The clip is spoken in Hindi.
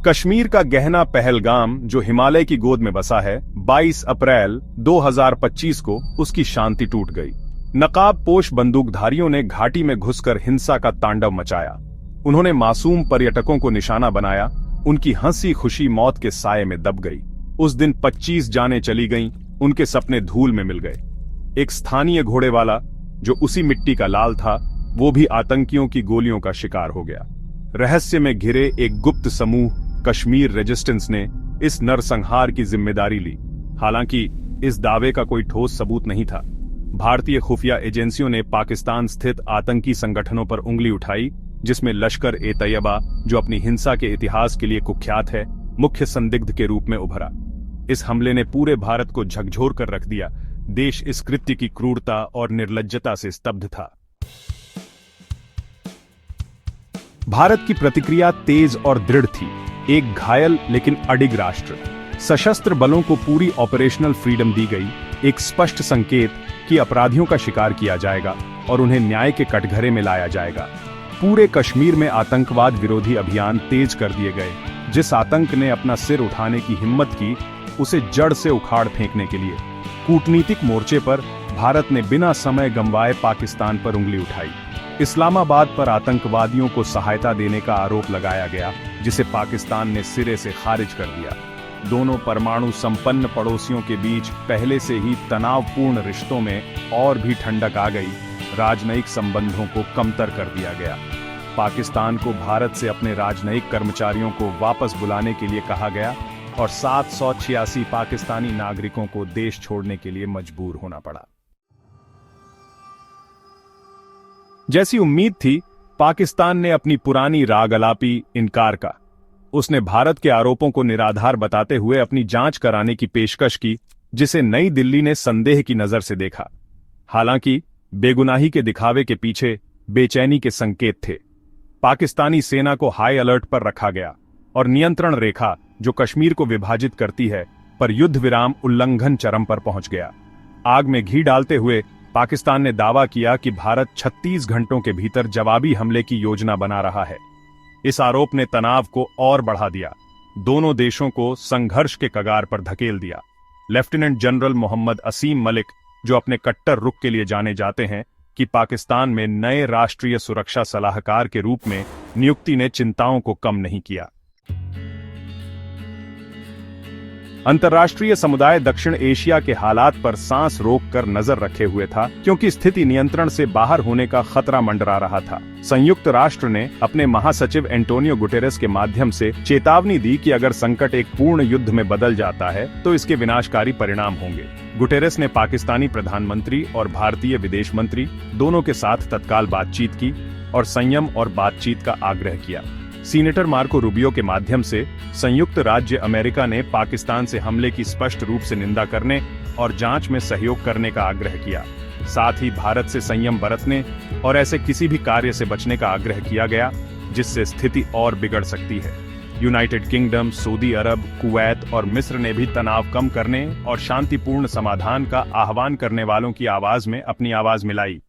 कश्मीर का गहना पहलगाम जो हिमालय की गोद में बसा है, 22 अप्रैल 2025 को उसकी शांति टूट गई। नकाबपोश बंदूकधारियों ने घाटी में घुसकर हिंसा का तांडव मचाया। उन्होंने मासूम पर्यटकों को निशाना बनाया। उनकी हंसी खुशी मौत के साये में दब गई। उस दिन 25 जानें चली गईं, उनके सपने धूल में मिल गए। एक स्थानीय घोड़े वाला जो उसी मिट्टी का लाल था, वो भी आतंकियों की गोलियों का शिकार हो गया। रहस्य में घिरे एक गुप्त समूह कश्मीर रेजिस्टेंस ने इस नरसंहार की जिम्मेदारी ली। हालांकि इस दावे का कोई ठोस सबूत नहीं था। भारतीय खुफिया एजेंसियों ने पाकिस्तान स्थित आतंकी संगठनों पर उंगली उठाई, जिसमें लश्कर ए तैयबा, जो अपनी हिंसा के इतिहास के लिए कुख्यात है, मुख्य संदिग्ध के रूप में उभरा। इस हमले ने पूरे भारत को झकझोर कर रख दिया। देश इस कृत्य की क्रूरता और निर्लज्जता से स्तब्ध था। भारत की प्रतिक्रिया तेज और दृढ़ थी। एक घायल लेकिन अडिग राष्ट्र। सशस्त्र बलों को पूरी ऑपरेशनल फ्रीडम दी गई, एक स्पष्ट संकेत कि अपराधियों का शिकार किया जाएगा और उन्हें न्याय के कटघरे में लाया जाएगा। पूरे कश्मीर में आतंकवाद विरोधी अभियान तेज कर दिए गए। जिस आतंक ने अपना सिर उठाने की हिम्मत की, उसे जड़ से उखाड़ फेंकने के लिए कूटनीतिक मोर्चे पर भारत ने बिना समय गंवाए पाकिस्तान पर उंगली उठाई। इस्लामाबाद पर आतंकवादियों को सहायता देने का आरोप लगाया गया, जिसे पाकिस्तान ने सिरे से खारिज कर दिया। दोनों परमाणु संपन्न पड़ोसियों के बीच पहले से ही तनावपूर्ण रिश्तों में और भी ठंडक आ गई। राजनयिक संबंधों को कमतर कर दिया गया। पाकिस्तान को भारत से अपने राजनयिक कर्मचारियों को वापस बुलाने के लिए कहा गया और 786 पाकिस्तानी नागरिकों को देश छोड़ने के लिए मजबूर होना पड़ा। जैसी उम्मीद थी, पाकिस्तान ने अपनी पुरानी राग अलापी इनकार का। उसने भारत के आरोपों को निराधार बताते हुए अपनी जांच कराने की पेशकश की, जिसे नई दिल्ली ने संदेह की नजर से देखा। हालांकि बेगुनाही के दिखावे के पीछे बेचैनी के संकेत थे। पाकिस्तानी सेना को हाई अलर्ट पर रखा गया और नियंत्रण रेखा, जो कश्मीर को विभाजित करती है, पर युद्ध विराम उल्लंघन चरम पर पहुंच गया। आग में घी डालते हुए पाकिस्तान ने दावा किया कि भारत 36 घंटों के भीतर जवाबी हमले की योजना बना रहा है। इस आरोप ने तनाव को और बढ़ा दिया। दोनों देशों को संघर्ष के कगार पर धकेल दिया। लेफ्टिनेंट जनरल मोहम्मद असीम मलिक, जो अपने कट्टर रुख के लिए जाने जाते हैं, कि पाकिस्तान में नए राष्ट्रीय सुरक्षा सलाहकार के रूप में नियुक्ति ने चिंताओं को कम नहीं किया। अंतर्राष्ट्रीय समुदाय दक्षिण एशिया के हालात पर सांस रोककर नजर रखे हुए था, क्योंकि स्थिति नियंत्रण से बाहर होने का खतरा मंडरा रहा था। संयुक्त राष्ट्र ने अपने महासचिव एंटोनियो गुटेरेस के माध्यम से चेतावनी दी कि अगर संकट एक पूर्ण युद्ध में बदल जाता है तो इसके विनाशकारी परिणाम होंगे। गुटेरेस ने पाकिस्तानी प्रधानमंत्री और भारतीय विदेश मंत्री दोनों के साथ तत्काल बातचीत की और संयम और बातचीत का आग्रह किया। सीनेटर मार्को रूबियो के माध्यम से संयुक्त राज्य अमेरिका ने पाकिस्तान से हमले की स्पष्ट रूप से निंदा करने और जांच में सहयोग करने का आग्रह किया। साथ ही भारत से संयम बरतने और ऐसे किसी भी कार्य से बचने का आग्रह किया गया जिससे स्थिति और बिगड़ सकती है। यूनाइटेड किंगडम, सऊदी अरब, कुवैत और मिस्र ने भी तनाव कम करने और शांतिपूर्ण समाधान का आह्वान करने वालों की आवाज में अपनी आवाज मिलाई।